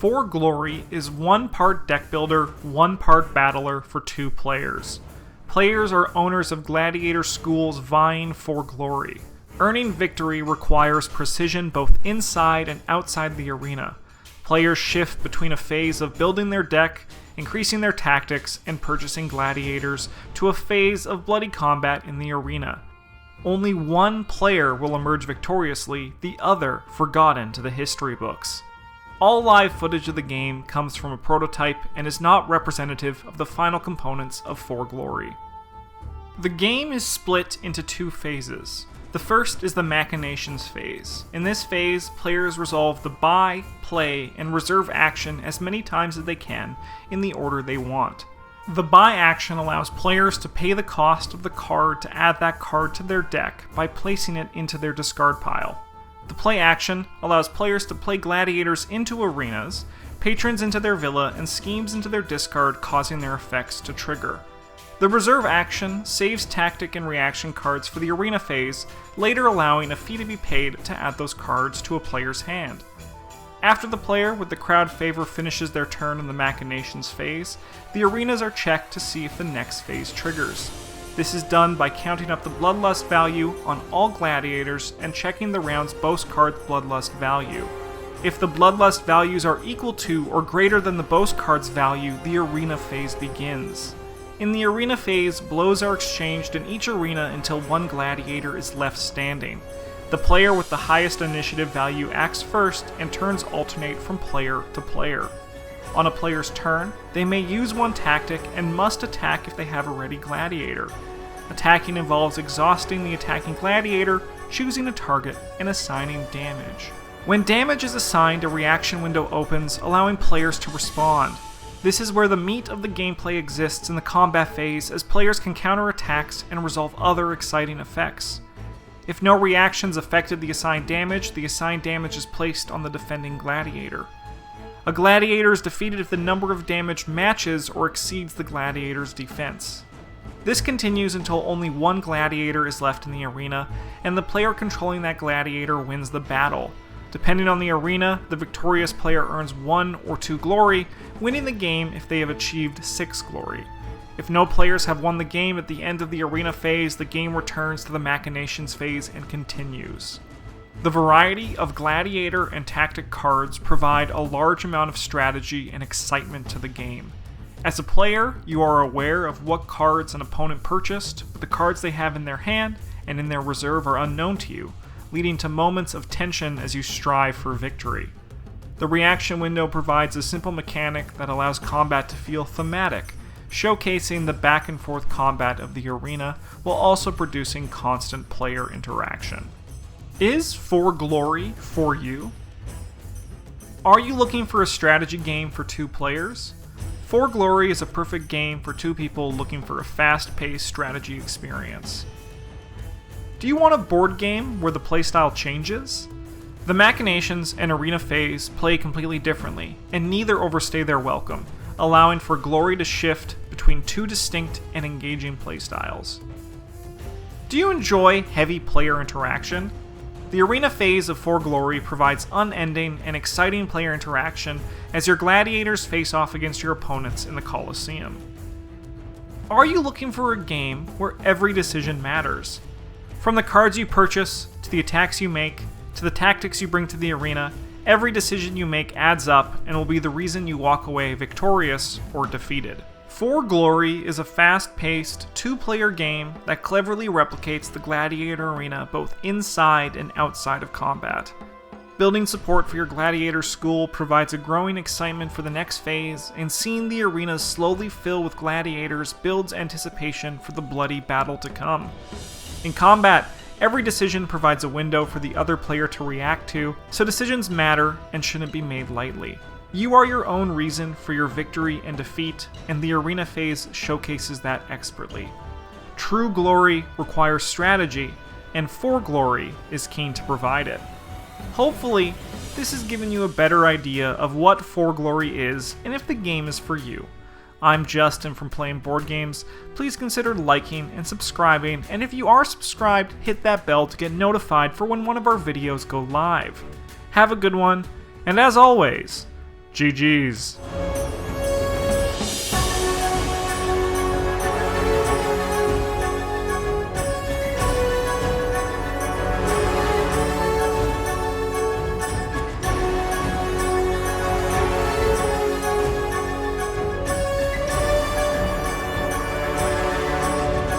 For Glory is 1 part deck builder, 1 part battler for 2 players. Players are owners of gladiator schools vying for glory. Earning victory requires precision both inside and outside the arena. Players shift between a phase of building their deck, increasing their tactics, and purchasing gladiators to a phase of bloody combat in the arena. Only one player will emerge victoriously, the other forgotten to the history books. All live footage of the game comes from a prototype and is not representative of the final components of For Glory. The game is split into 2 phases. The first is the Machinations phase. In this phase, players resolve the buy, play, and reserve action as many times as they can in the order they want. The buy action allows players to pay the cost of the card to add that card to their deck by placing it into their discard pile. The play action allows players to play gladiators into arenas, patrons into their villa, and schemes into their discard, causing their effects to trigger. The reserve action saves tactic and reaction cards for the arena phase, later allowing a fee to be paid to add those cards to a player's hand. After the player with the crowd favor finishes their turn in the Machinations phase, the arenas are checked to see if the next phase triggers. This is done by counting up the Bloodlust value on all gladiators and checking the round's boast card's Bloodlust value. If the Bloodlust values are equal to or greater than the boast card's value, the arena phase begins. In the arena phase, blows are exchanged in each arena until one gladiator is left standing. The player with the highest initiative value acts first, and turns alternate from player to player. On a player's turn, they may use one tactic and must attack if they have a ready gladiator. Attacking involves exhausting the attacking gladiator, choosing a target, and assigning damage. When damage is assigned, a reaction window opens, allowing players to respond. This is where the meat of the gameplay exists in the combat phase, as players can counter attacks and resolve other exciting effects. If no reactions affected the assigned damage is placed on the defending gladiator. A gladiator is defeated if the number of damage matches or exceeds the gladiator's defense. This continues until only one gladiator is left in the arena, and the player controlling that gladiator wins the battle. Depending on the arena, the victorious player earns 1 or 2 glory, winning the game if they have achieved 6 glory. If no players have won the game at the end of the arena phase, the game returns to the Machinations phase and continues. The variety of gladiator and tactic cards provide a large amount of strategy and excitement to the game. As a player, you are aware of what cards an opponent purchased, but the cards they have in their hand and in their reserve are unknown to you, leading to moments of tension as you strive for victory. The reaction window provides a simple mechanic that allows combat to feel thematic, showcasing the back and forth combat of the arena while also producing constant player interaction. Is For Glory for you? Are you looking for a strategy game for 2 players? For Glory is a perfect game for 2 people looking for a fast-paced strategy experience. Do you want a board game where the playstyle changes? The Machinations and Arena phase play completely differently, and neither overstay their welcome, allowing for Glory to shift between 2 distinct and engaging playstyles. Do you enjoy heavy player interaction? The arena phase of For Glory provides unending and exciting player interaction as your gladiators face off against your opponents in the Colosseum. Are you looking for a game where every decision matters? From the cards you purchase, to the attacks you make, to the tactics you bring to the arena, every decision you make adds up and will be the reason you walk away victorious or defeated. For Glory is a fast-paced, 2-player game that cleverly replicates the gladiator arena both inside and outside of combat. Building support for your gladiator school provides a growing excitement for the next phase, and seeing the arenas slowly fill with gladiators builds anticipation for the bloody battle to come. In combat, every decision provides a window for the other player to react to, so decisions matter and shouldn't be made lightly. You are your own reason for your victory and defeat, and the arena phase showcases that expertly. True glory requires strategy, and For Glory is keen to provide it. Hopefully, this has given you a better idea of what For Glory is and if the game is for you. I'm Justin from Playing Board Games. Please consider liking and subscribing, and if you are subscribed, hit that bell to get notified for when one of our videos go live. Have a good one, and as always, GG's.